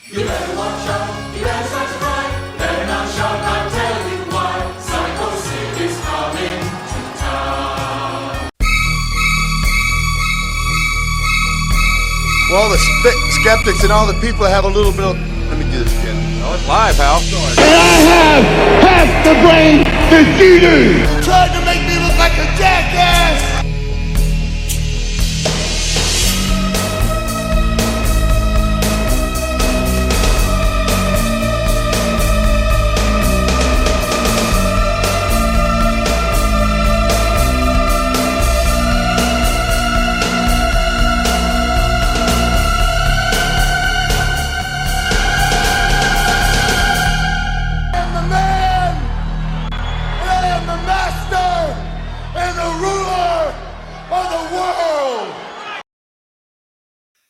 You better watch out, you better start to cry. Better not shout, I'll tell you why. Sycho Sid is coming to town. Well, the skeptics and all the people have a little bit of... Let me do this again. Oh, it's live, pal. And I have half the brain that you do. Tried to make me look like a jackass!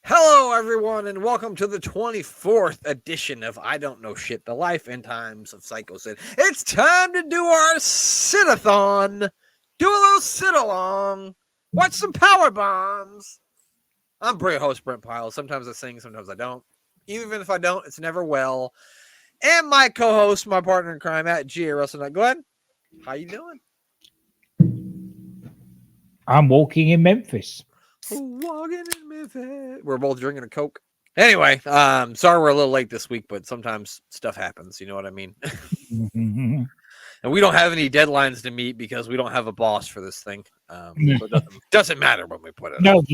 Hello, everyone, and welcome to the 24th edition of I Don't Know Shit, the life and times of Sycho Sid. It's time to do our sit-a-thon. Do a little sit-along. Watch some power bombs. I'm your host, Brent Pyle. Sometimes I sing, sometimes I don't. Even if I don't, it's never well. And my co-host, my partner in crime, at G. Russell. Glenn, how you doing? I'm walking in Memphis. Walking in Memphis. We're both drinking a Coke. Anyway, sorry we're a little late this week, but sometimes stuff happens. You know what I mean? And we don't have any deadlines to meet because we don't have a boss for this thing. So it doesn't matter when we put it up.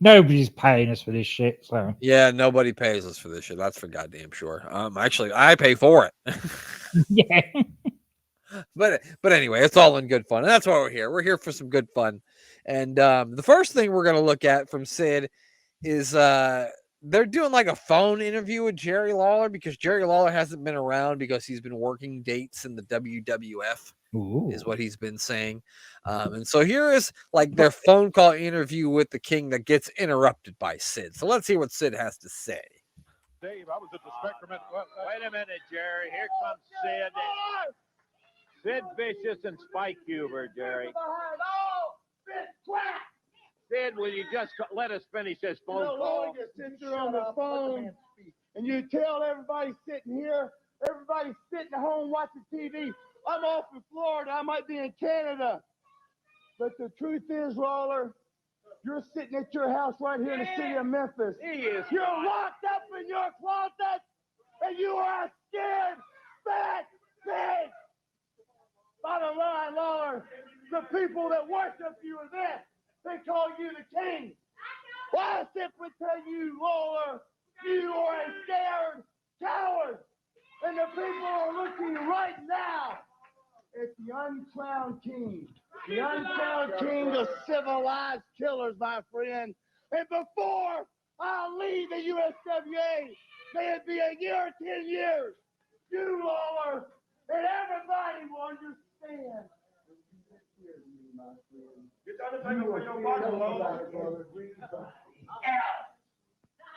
Nobody's paying us for this shit. So Yeah, nobody pays us for this shit. That's for goddamn sure. Actually, I pay for it. yeah. But anyway, it's all in good fun. And that's why we're here. We're here for some good fun. And the first thing we're going to look at from Sid is they're doing like a phone interview with Jerry Lawler because Jerry Lawler hasn't been around because he's been working dates in the WWF. Ooh. Is what he's been saying. And so here is like their phone call interview with the King that gets interrupted by Sid. So let's hear what Sid has to say. Dave, I was at the Spectrum. Wait a minute, Jerry. Here comes Sid. Sid Vicious and Spike Huber, Jerry. Sid, will you just let us finish this phone call? You sit there on the phone and you tell everybody sitting here, everybody sitting at home watching TV, I'm off in Florida, I might be in Canada. But the truth is, Lawler, you're sitting at your house right here in the city of Memphis. He is. You're locked up in your closet and you are a scared, fat pig. Bottom line, Lawler, the people that worship you are this. They call you the king. Well, I simply tell you, Lawler, you are a scared coward. And the people are looking right now at the uncrowned king. The uncrowned king of civilized killers, my friend. And before I leave the USWA, may it be a year or 10 years, you, Lawler, and everybody will understand.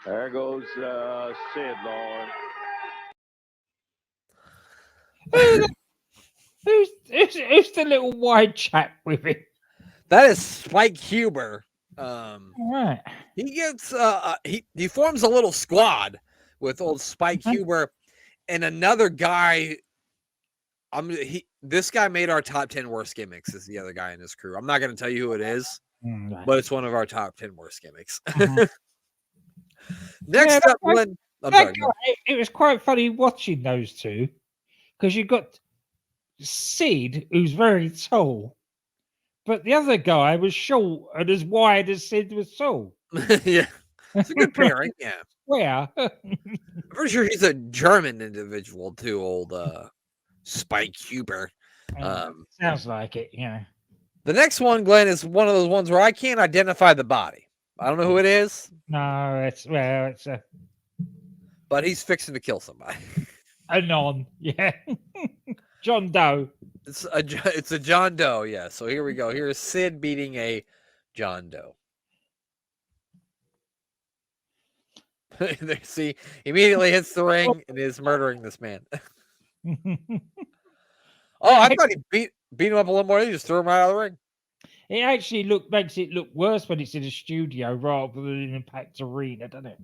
There goes Sid, Lawler. Who's the little white chap with him? That is Spike Huber. Right. He gets he forms a little squad with old Spike Huber and another guy. This guy made our top 10 worst gimmicks is the other guy in his crew. I'm not going to tell you who it is, but it's one of our top 10 worst gimmicks. Next up, Glenn. It was quite funny watching those two because you got Sid, who's very tall, but the other guy was short and as wide as Sid was tall. Yeah, it's a good pairing. Yeah. Where? I'm pretty sure he's a German individual too, old Spike Huber. Sounds like it, yeah. The next one, Glenn, is one of those ones where I can't identify the body. I don't know who it is. No, it's a but he's fixing to kill somebody. Anon, yeah. John Doe. It's a John Doe, yeah. So here we go. Here's Sid beating a John Doe. See, immediately hits the ring and is murdering this man. Oh, I thought he beat him up a little more. He just threw him right out of the ring. It actually makes it look worse when it's in a studio rather than in Impact Arena, doesn't it?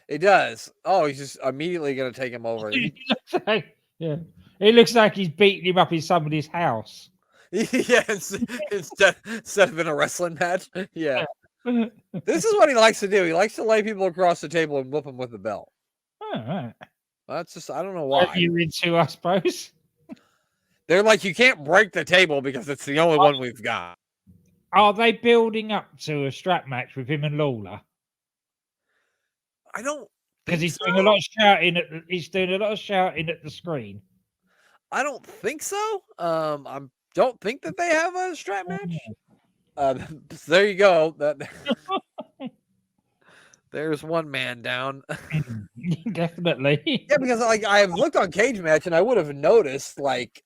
It does. Oh, he's just immediately going to take him over. He looks like, yeah, it looks like he's beating him up in somebody's house. Yeah, instead of in a wrestling match. Yeah. This is what he likes to do. He likes to lay people across the table and whip them with the belt. All right. That's just, I don't know why. You're into, I suppose. They're like, you can't break the table because it's the only one we've got. Are they building up to a strap match with him and Lawler? I don't, Because he's so. doing a lot of shouting at the screen. I don't think so. I don't think that they have a strap match. There you go. There's one man down. Definitely. Yeah, because like I have looked on Cage Match and I would have noticed, like,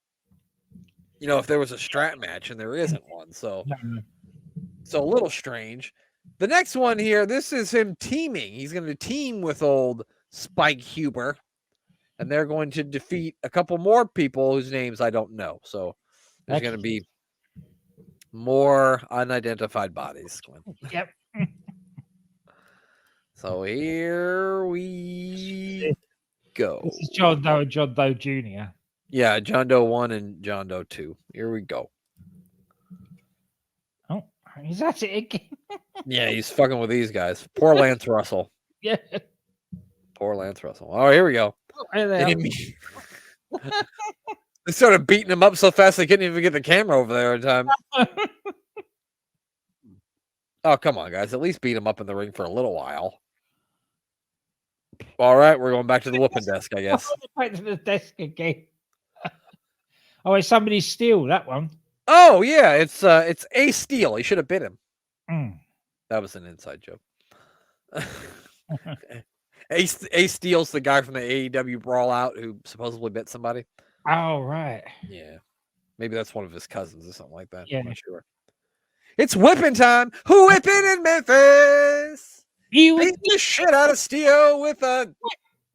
you know, if there was a strap match, and there isn't one, so a little strange. The next one here, this is him teaming. He's going to team with old Spike Huber, and they're going to defeat a couple more people whose names I don't know. So there's going to be more unidentified bodies. Yep. So here we go. This is John Doe and John Doe Jr. Yeah, John Doe 1 and John Doe 2. Here we go. Oh, is that it again? Yeah, he's fucking with these guys. Poor Lance Russell. Yeah. Poor Lance Russell. Oh, here we go. They started beating him up so fast they couldn't even get the camera over there in time. Oh, come on, guys. At least beat him up in the ring for a little while. All right, we're going back to the whooping desk, I guess. Back to the desk again. Oh, it's somebody steal that one. Oh, yeah, it's Ace Steel. He should have bit him. Mm. That was an inside joke. Ace Steel's the guy from the AEW Brawl Out who supposedly bit somebody. Oh, right. Yeah. Maybe that's one of his cousins or something like that. Yeah. I'm not sure. It's whipping time. Who whipping in Memphis? Beat the shit out of Steel with a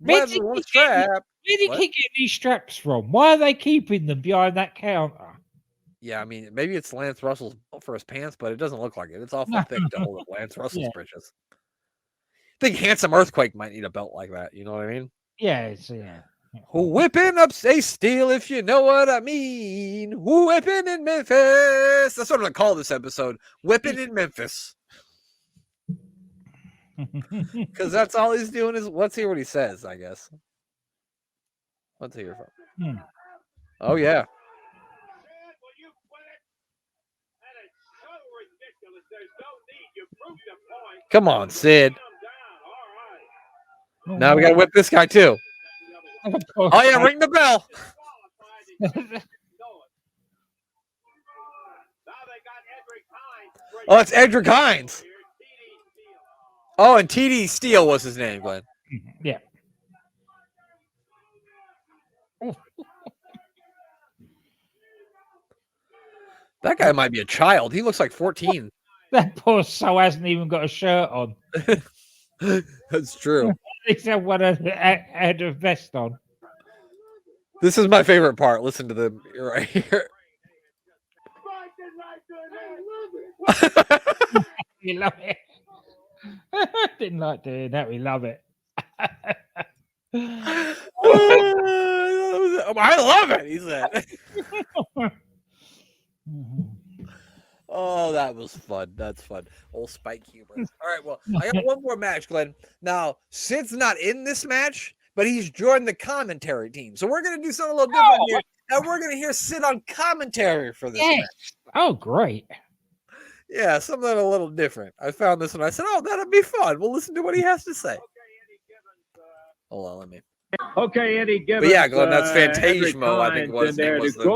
leather strap. Where did he get these straps from? Why are they keeping them behind that counter? Yeah, I mean, maybe it's Lance Russell's belt for his pants, but it doesn't look like it. It's awful thick to hold up Lance Russell's britches. I think Handsome Earthquake might need a belt like that. You know what I mean? Yeah. Whipping up Ace Steel, if you know what I mean. Whipping in Memphis. That's what I'm going to call this episode. Whipping in Memphis. Because that's all he's doing is, let's hear what he says, I guess. Let's hear from him. Oh, yeah. Come on, Sid. Now we got to whip this guy, too. Oh, yeah, ring the bell. Oh, it's Edric Hines. Oh, and TD Steele was his name, Glenn. Yeah. That guy might be a child. He looks like 14. That poor soul hasn't even got a shirt on. That's true. Except one had a vest on. This is my favorite part. Listen to them right here. We love it. Didn't like doing that. We love it. I love it, he said. Oh, that was fun. That's fun. Old Spike Huber. All right, well, I got one more match, Glenn. Now, Sid's not in this match, but he's joined the commentary team. So we're going to do something a little different here. And we're going to hear Sid on commentary for this match. Oh, great. Yeah, something a little different. I found this and I said, oh, that'll be fun. We'll listen to what he has to say. Hold on, let me. Okay, Eddie Gibbons. But yeah, Glenn, that's Phantasmo, I think was the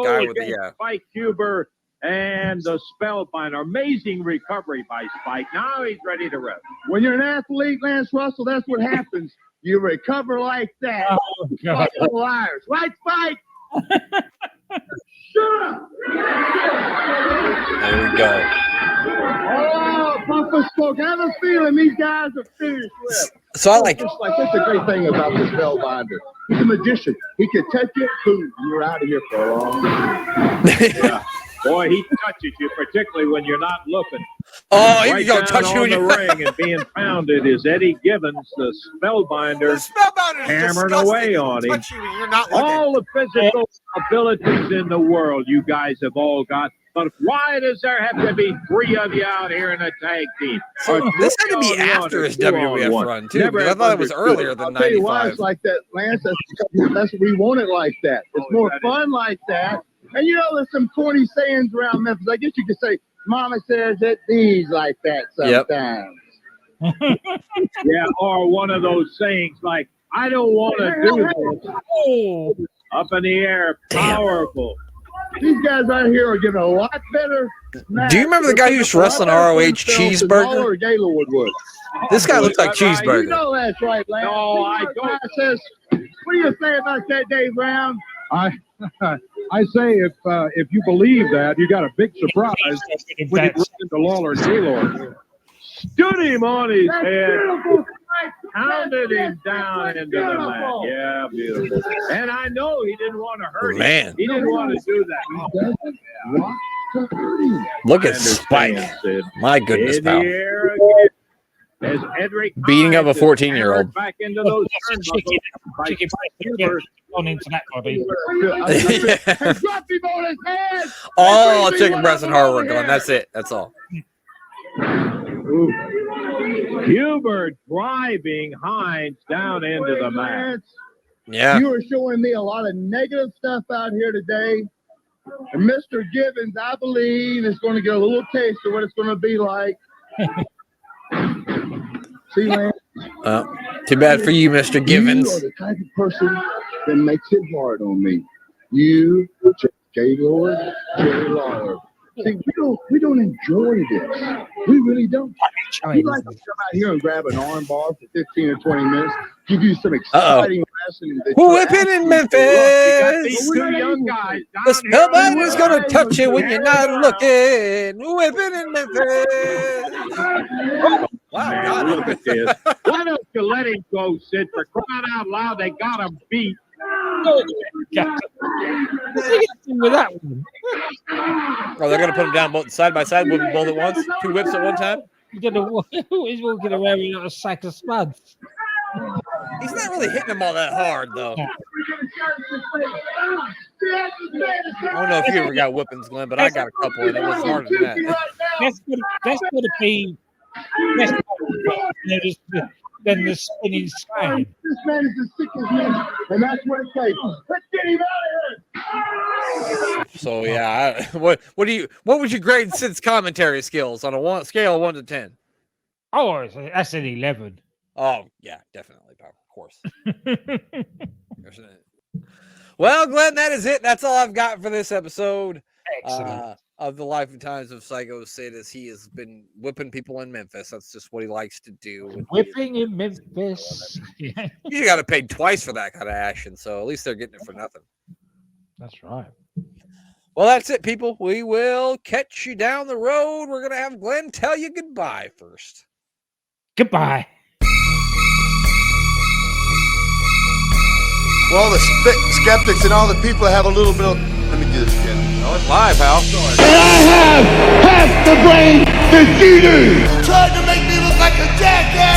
guy with the Spike Huber and the Spellbinder. Amazing recovery by Spike. Now he's ready to rip. When you're an athlete, Lance Russell, that's what happens. You recover like that. Oh, God. Like liars. Right, Spike? Shut up. There we go. Oh, Papa spoke. I have a feeling these guys are finished with. So I like it. That's the great thing about the Spellbinder. He's a magician. He can touch it, boom, and you're out of here for a long time. Yeah. Boy, he touches you, particularly when you're not looking. Oh, he's Right gonna down touch you on in the your ring and being pounded is Eddie Givens, the Spellbinder, The Spellbinder is hammering disgusting. away He'll on him. touch you when you're not looking. All the physical abilities in the world you guys have all got. But why does there have to be 3 of you out here in a tag team? So Or this had to be 3 on 1 after or his 2 on WWF 1? run too. Never Because I thought it was understood earlier than I'll tell you why 95. it's like that, Lance. That's what we want it like that. It's more fun like that. And you know, there's some corny sayings around Memphis. I guess you could say, Mama says it bees like that sometimes. Yeah, or one of those sayings like, I don't want to do this. Oh, Up in the air, powerful. These guys out here are giving a lot better. Do you remember the guy who used to wrestle in ROH, Cheeseburger? Gaylord would. This guy looks like Is that right? Cheeseburger. You know that's right, Lance. No, I This don't. guy says, what do you say about that, Dave Brown? I say if you believe that, you got a big surprise when you run into Lawler and Gaylord. Stood him on his That's head, beautiful. pounded him down into the mat. Yeah, beautiful. And I know he didn't want to hurt him. Man. He didn't want to do that. Look I at Spike. understand, Sid. My goodness, In the pal. air again. As Edric Beating up a Hines is 14-year-old. hammered back into those that's a chicken. turnbuckles by Chicken Huber. on into that body. Hey, drop him on his head. All chicken breast and hard work going. That's it. That's all. Huber driving Hines down into the mat. Lance, Yeah. you are showing me a lot of negative stuff out here today. And Mr. Givens, I believe, is going to get a little taste of what it's going to be like. See, Lance? Too bad for you, Mr. You are Givens. the type of person that makes it hard on me. You, Gaylord, Jerry Lawler. See, we don't enjoy this. We really don't. We like to come out here and grab an arm bar for 15 or 20 minutes, give you some exciting wrestling. that you're Whipping in You got Memphis. these 2 young guys down The here on Spellbinder's the gonna line. touch you when you're not looking. Whipping in Memphis. Wow, God. Look at this. Why don't you let him go, Sid? For crying out loud, they got him beat. With that one. Oh, they're gonna put them down both side by side, whip them both at once. 2 whips at one time. He's walking around with a sack of spuds. He's not really hitting them all that hard, though. I don't know if you ever got whippings, Glenn, but I got a couple, and it was harder than that. That's gonna be than the spinning side. This man is as sick as me, and that's what it takes. Let's get him out of here. So yeah, what would you grade Sid's commentary skills on a scale of 1 to 10? Oh, that's an 11. Oh yeah, definitely, pal. Of course. Well, Glenn, that is it. That's all I've got for this episode. Excellent. Of the life and times of Sycho Sid, as he has been whipping people in Memphis. That's just what he likes to do. Whipping in Memphis. Yeah, You got to pay twice for that kind of action, so at least they're getting it for nothing. that's right. Well, that's it, people. We will catch you down the road. We're gonna have Glenn tell you goodbye first. Goodbye. Well, all the skeptics and all the people that have a little bit of... Let me do this again. Oh, it's live, pal. And I have half the brain that you do. Tried to make me look like a jackass!